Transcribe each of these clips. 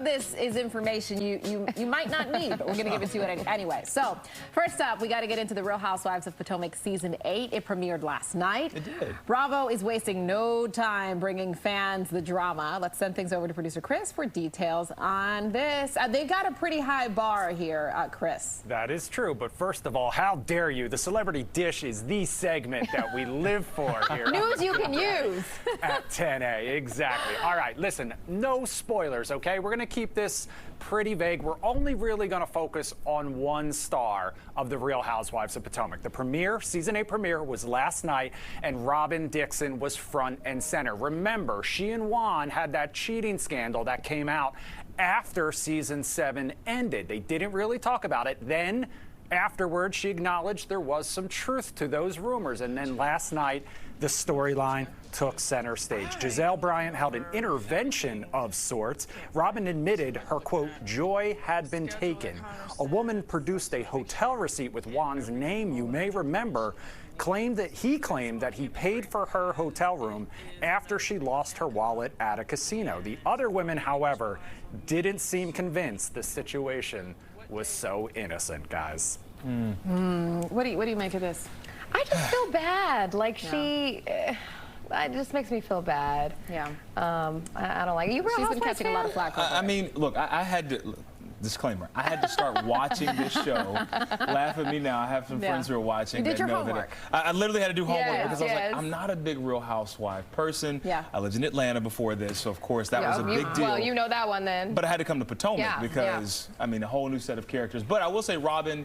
This is information you might not need, but we're going to give it to you anyway. So, first up, we got to get into the Real Housewives of Potomac Season 8. It premiered last night. It did. Bravo is wasting no time bringing fans the drama. Let's send things over to producer Chris for details on this. They've got a pretty high bar here, Chris. That is true, but first of all, how dare you? The Celebrity Dish is the segment that we live for here. News you can use. At 10A, exactly. All right, listen, no spoilers, okay? We're going to keep this pretty vague. We're only really going to focus on one star of the Real Housewives of Potomac. The premiere, Season 8 premiere, was last night, and Robin Dixon was front and center. Remember, she and Juan had that cheating scandal that came out after Season 7 ended. They didn't really talk about it. Then, afterwards, she acknowledged there was some truth to those rumors. And then last night, the storyline took center stage. Giselle Bryant held an intervention of sorts. Robin admitted her, quote, joy had been taken. A woman produced a hotel receipt with Juan's name, you may remember, claimed that he paid for her hotel room after she lost her wallet at a casino. The other women, however, didn't seem convinced the situation was so innocent, guys. What do you make of this? I just feel bad. Like it just makes me feel bad. Yeah. I don't like it. You Real She's Housewives been catching a lot of fan? flack. I mean, look, I had to. Disclaimer, I had to start watching this show. Laugh at me now. I have some friends who are watching. You did your know homework. That I literally had to do homework Yes, because I was yes. like, I'm not a big Real Housewife person. Yeah. I lived in Atlanta before this, so of course that was a big deal. Well, you know that one then. But I had to come to Potomac Yeah, because, I mean, a whole new set of characters. But I will say Robin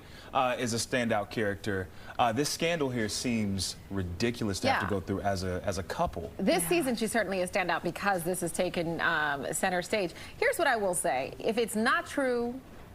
is a standout character. This scandal here seems ridiculous to have to go through as a couple. This season, she certainly is standout because this has taken center stage. Here's what I will say. If it's not true,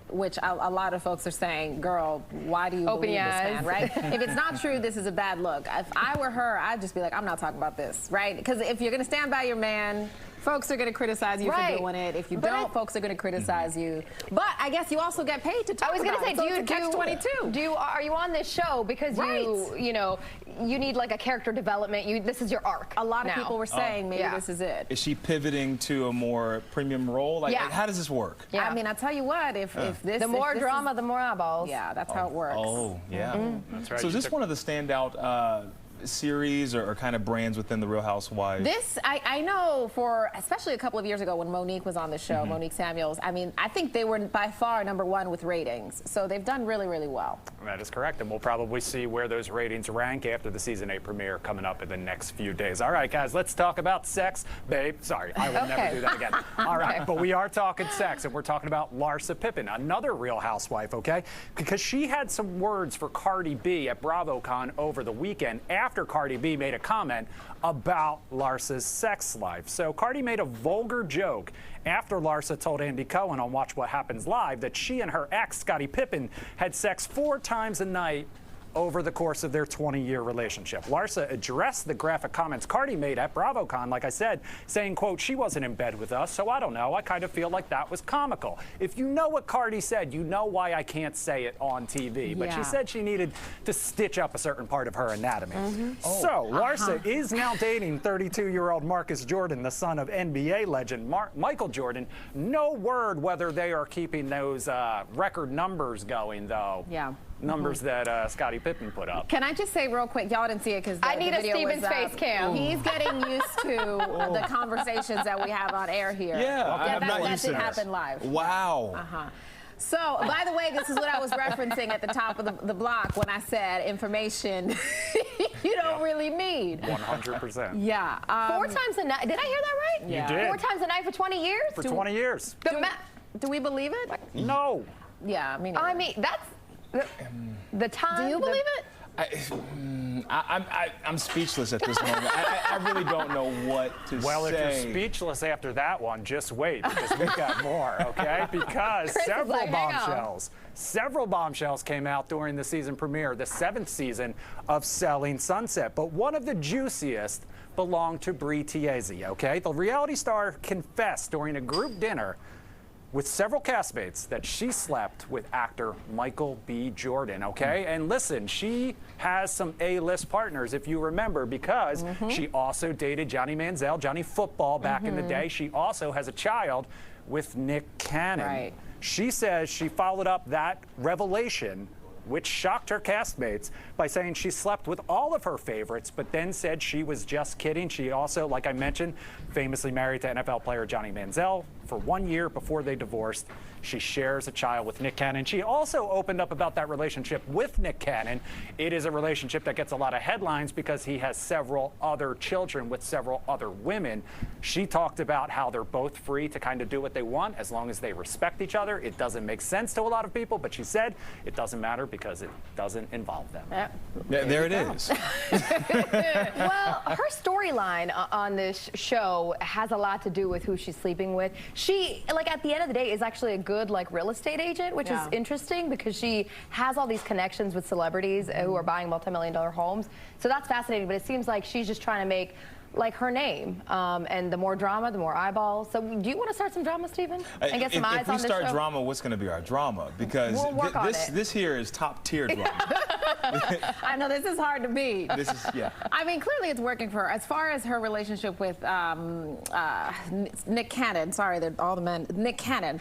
which a lot of folks are saying, girl, why do you Open believe your this eyes. man, right? If it's not true, this is a bad look. If I were her, I'd just be like, I'm not talking about this, right? Because if you're going to stand by your man, folks are going to criticize you for doing it. If you don't, folks are going to criticize you. But I guess you also get paid to talk about it. I was going to say, So it's a catch-22. Are you on this show because you need like a character development? This is your arc. A lot of people were saying maybe this is it. Is she pivoting to a more premium role? Like, how does this work? Yeah. I mean, I tell you what, if this the more if this drama, the more eyeballs. Yeah, that's how it works. Oh, yeah. That's right. So is this one of the standout series or kind of brands within the Real Housewives? This, I know for, especially a couple of years ago when Monique was on the show, Monique Samuels, I mean, I think they were by far #1 with ratings. So they've done really, really well. That is correct, and we'll probably see where those ratings rank after the Season 8 premiere coming up in the next few days. All right, guys, let's talk about sex. Babe, sorry, I will never do that again. All right, but we are talking sex, and we're talking about Larsa Pippen, another Real Housewife, okay? Because she had some words for Cardi B at BravoCon over the weekend after Cardi B made a comment about Larsa's sex life. So Cardi made a vulgar joke after Larsa told Andy Cohen on Watch What Happens Live that she and her ex, Scottie Pippen, had sex 4 times a night over the course of their 20-year relationship. Larsa addressed the graphic comments Cardi made at BravoCon, like I said, saying, quote, she wasn't in bed with us, so I don't know. I kind of feel like that was comical. If you know what Cardi said, you know why I can't say it on TV. But she said she needed to stitch up a certain part of her anatomy. So Larsa is now dating 32-year-old Marcus Jordan, the son of NBA legend Michael Jordan. No word whether they are keeping those record numbers going, though. Yeah. Numbers that Scottie Pippen put up. Can I just say real quick, y'all didn't see it because I need a Steven's face cam. He's getting used to the conversations that we have on air here. I'm not used to that this. happen live. Wow. So, by the way, this is what I was referencing at the top of the block when I said information you don't really need. 100%. Yeah. 4 times a night. Did I hear that right? Yeah. You did. 4 times a night for 20 years? For 20 years. Do we believe it? No. Yeah, I mean. I mean, that's the time. Do you believe it? I'm speechless at this moment. I really don't know what to say. Well, if you're speechless after that one, just wait, because we've got more, okay? Because several bombshells came out during the season premiere, the 7th season of Selling Sunset. But one of the juiciest belonged to Tiesi, okay? The reality star confessed during a group dinner with several castmates that she slept with actor Michael B. Jordan, okay? And listen, she has some A-list partners, if you remember, because she also dated Johnny Manziel, Johnny Football back in the day. She also has a child with Nick Cannon. Right. She says she followed up that revelation, which shocked her castmates, by saying she slept with all of her favorites, but then said she was just kidding. She also, like I mentioned, famously married to NFL player Johnny Manziel for 1 year before they divorced. She shares a child with Nick Cannon. She also opened up about that relationship with Nick Cannon. It is a relationship that gets a lot of headlines because he has several other children with several other women. She talked about how they're both free to kind of do what they want as long as they respect each other. It doesn't make sense to a lot of people, but she said it doesn't matter because it doesn't involve them. There it is. Well, her storyline on this show has a lot to do with who she's sleeping with. She, like, at the end of the day, is actually a good, like, real estate agent, which is interesting because she has all these connections with celebrities who are buying multi-million-dollar homes. So that's fascinating, but it seems like she's just trying to make, like, her name. And the more drama, the more eyeballs. So do you want to start some drama, Stephen? And get some eyes on this show? If we start drama, what's going to be our drama? Because this here is top-tier drama. I know, this is hard to beat. This is, yeah. I mean, clearly it's working for her. As far as her relationship with Nick Cannon, sorry, they're all the men, Nick Cannon.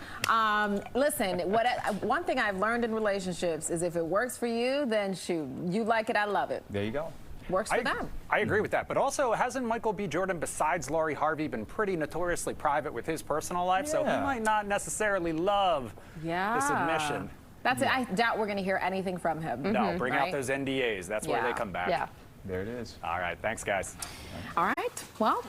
Listen, one thing I've learned in relationships is if it works for you, then shoot, you like it, I love it. There you go. Works for them. I agree with that. But also, hasn't Michael B. Jordan, besides Lori Harvey, been pretty notoriously private with his personal life? So he might not necessarily love this admission. That's it. I doubt we're going to hear anything from him. No, bring out those NDAs. That's where they come back. Yeah. There it is. All right. Thanks, guys. All right. Well.